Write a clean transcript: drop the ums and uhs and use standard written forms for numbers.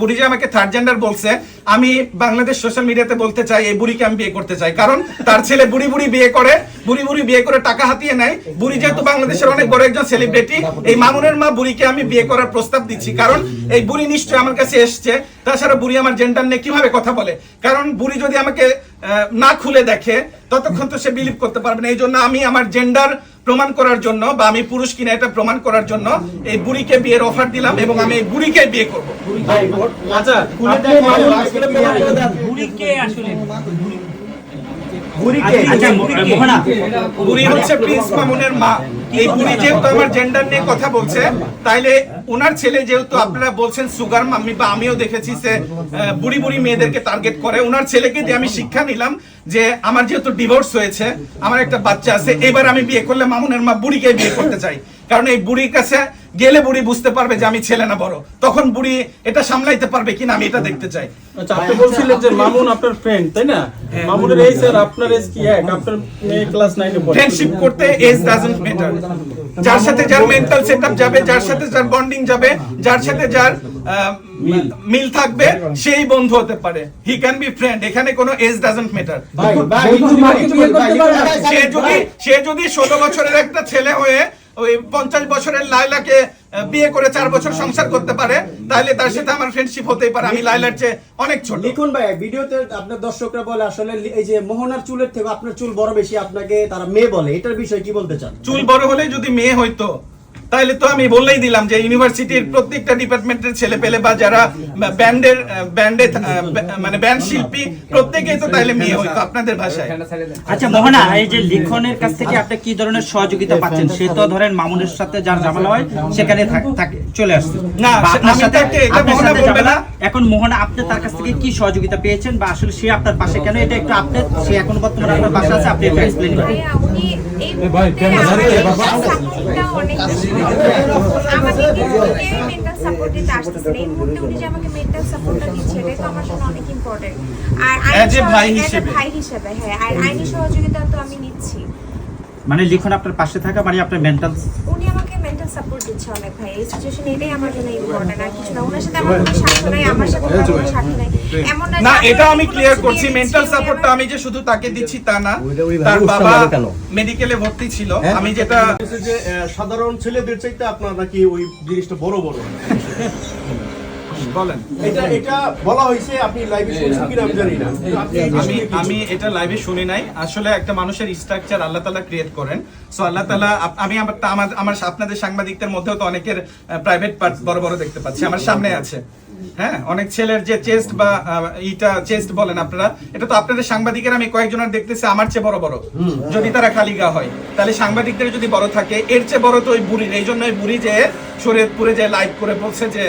বুড়ি যে আমাকে থার্ড জেন্ডার বলছে, আমি বাংলাদেশ সোশ্যাল মিডিয়াতে বলতে চাই এই বুড়িকে আমি বিয়ে করতে চাই, কারণ তার ছেলে বুড়ি বুড়ি বিয়ে করে টাকা হাতিয়ে নেয়। বুড়ি যেহেতু বাংলাদেশের অনেক বড় একজন সেলিব্রিটি, এই মামুনের মা বুড়িকে আমি বিয়ে করার প্রস্তাব দিচ্ছি, কারণ এই বুড়ি নিশ্চয়ই আমার কাছে এসছে। তাছাড়া বুড়ি আমার জেন্ডার নিয়ে কিভাবে কথা বলে, কারণ বুড়ি যদি আমাকে না খুলে দেখে ততক্ষণ তো সে বিলিভ করতে পারবে না। এই জন্য আমি আমার জেন্ডার প্রমাণ করার জন্য, বা আমি পুরুষ কিনা এটা প্রমাণ করার জন্য এই বুড়িকে বিয়ের অফার দিলাম এবং আমি এই বুড়িকে বিয়ে করবো। বুড়ি হচ্ছে প্রিন্স মামুনের মা। এই বুড়ি যেহেতু আমার জেন্ডার নিয়ে কথা বলছে, তাইলে ওনার ছেলে যেহেতু আপনারা বলছেন সুগার মাম্মি, বা আমিও দেখেছি সে বুড়ি বুড়ি মেয়েদেরকে টার্গেট করে, ওনার ছেলেকে দিয়ে আমি শিক্ষা নিলাম যে আমার যেহেতু ডিভোর্স হয়েছে, আমার একটা বাচ্চা আছে, এবার আমি বিয়ে করলে মামুনের মা বুড়িকে বিয়ে করতে চাই, কারণ এই বুড়ির কাছে গেলে বুড়ি বুঝতে পারবে যে আমি ছেলে না বড়, তখন বুড়ি এটা সামলাইতে পারবে কিনা আমি এটা দেখতে চাই। আচ্ছা, আপনি বলছিলেন যে মামুন আপনার ফ্রেন্ড, তাই না? মামুনের এজ আর আপনার এজ কি এক? আপনার মেয়ে ক্লাস 9 এ পড়ে। ফ্রেন্ডশিপ করতে এজ ডাজন্ট ম্যাটার। যার সাথে যার মেন্টাল সেটআপ যাবে, যার সাথে যার বন্ডিং যাবে, যার সাথে যার মিল থাকবে, সেই বন্ধু হতে পারে। হি ক্যান বি ফ্রেন্ড, এখানে কোনো এজ ডাজন্ট ম্যাটার। সে যদি 16 বছরের একটা ছেলে হয়ে ওই 50 বছরের লায়লাকে বিয়ে করে 4 বছর সংসার করতে পারে, তাহলে তার সাথে আমার ফ্রেন্ডশিপ হতেই পারে। আমি লায়লার চেয়ে অনেক ছোট। লিখুন ভাই, ভিডিওতে আপনার দর্শকরা বলে আসলে এই যে মোহনার চুলের থেকে আপনার চুল বড় বেশি, আপনাকে তারা মেয়ে বলে, এটার বিষয়ে কি বলতে চান? চুল বড় হলে যদি মেয়ে হইতো তাহলে তো আমি বললেই দিলাম যে ইউনিভার্সিটির প্রত্যেকটা ডিপার্টমেন্টের ছেলে পেলে বা যারা ব্যান্ডে মানে ব্যান্ড শিল্পী প্রত্যেকেই তো তাহলে মেয়ে হইতো আপনাদের ভাষায়। আচ্ছা মোহনা, এই যে লিখনের কাছ থেকে আপনি কি ধরনের সহযোগিতা পাচ্ছেন? সে তো ধরেন মামুনের সাথে যার ঝামেলা হয় সেখানে থাকে চলে আসছে না, আপনার সাথে এটা মোহনা বলবে না। এখন মোহনা আপনি তার কাছ থেকে কি সহযোগিতা পেয়েছেন, বা আসলে সে আপনার পাশে কেন? এটা একটু আপনি, সে এখন বর্তমানে আপনার পাশে আছে, আপনি একটু এক্সপ্লেইন করেন। আমাকে মেন্টাল সাপোর্ট দিতে আসতেছেন, এই মুহূর্তে উনি যে আমাকে মেন্টাল সাপোর্টটা দিচ্ছে, এটা তো আমার জন্য অনেক ইম্পর্টেন্ট। আর ভাই হিসেবে হ্যাঁ, আর আইনি সহযোগিতা তো আমি নিচ্ছি। মানে লিখন আপনার পাশে থাকা মানে আপনার মেন্টাল, উনি আমাকে মেন্টাল সাপোর্ট দিচ্ছে অনেক ভাই। এই সিচুয়েশনে এটাই আমার জন্য ইম্পর্টেন্ট, আর কিছু না। ওনার সাথে আমার কোনো স্বার্থ নাই, আমার সাথে কোনো স্বার্থ নাই, এমন না। এটা আমি ক্লিয়ার করছি, মেন্টাল সাপোর্টটা আমি যে শুধু তাকে দিচ্ছি তা না, তার বাবা মেডিকেলে ভর্তি ছিল। আমি যেটা যে সাধারণ ছেলেদের চাইতে আপনার নাকি ওই জিনিসটা বড় বড় বলেন, এটা বলা হয়েছে, আপনি লাইভে শুনছেন কিনা আমি জানি না। আমি এটা লাইভে শুনি নাই। আসলে একটা মানুষের স্ট্রাকচার আল্লাহ তাআলা ক্রিয়েট করেন। সো আল্লাহ তাআলা, আমি আমার আপনাদের সাংবাদিকদের মধ্যেও তো অনেকের প্রাইভেট পার্ট বড় বড় দেখতে পাচ্ছি, আমার সামনে আছে। হ্যাঁ, অনেক ছেলের যে চেস্ট বা চেস্ট বলেন আপনারা, এটা তো আপনাদের সাংবাদিকের আমি কয়েকজনের দেখতেছি আমার চেয়ে বড় বড়। যদি তারা খালি গা হয়, তাহলে সাংবাদিকদের যদি বড় থাকে, এর চেয়ে বড় তো ওই বুড়ির। এই জন্য ওই বুড়ি যে শরীয়তপুরে যে লাইভ করে বলছে যে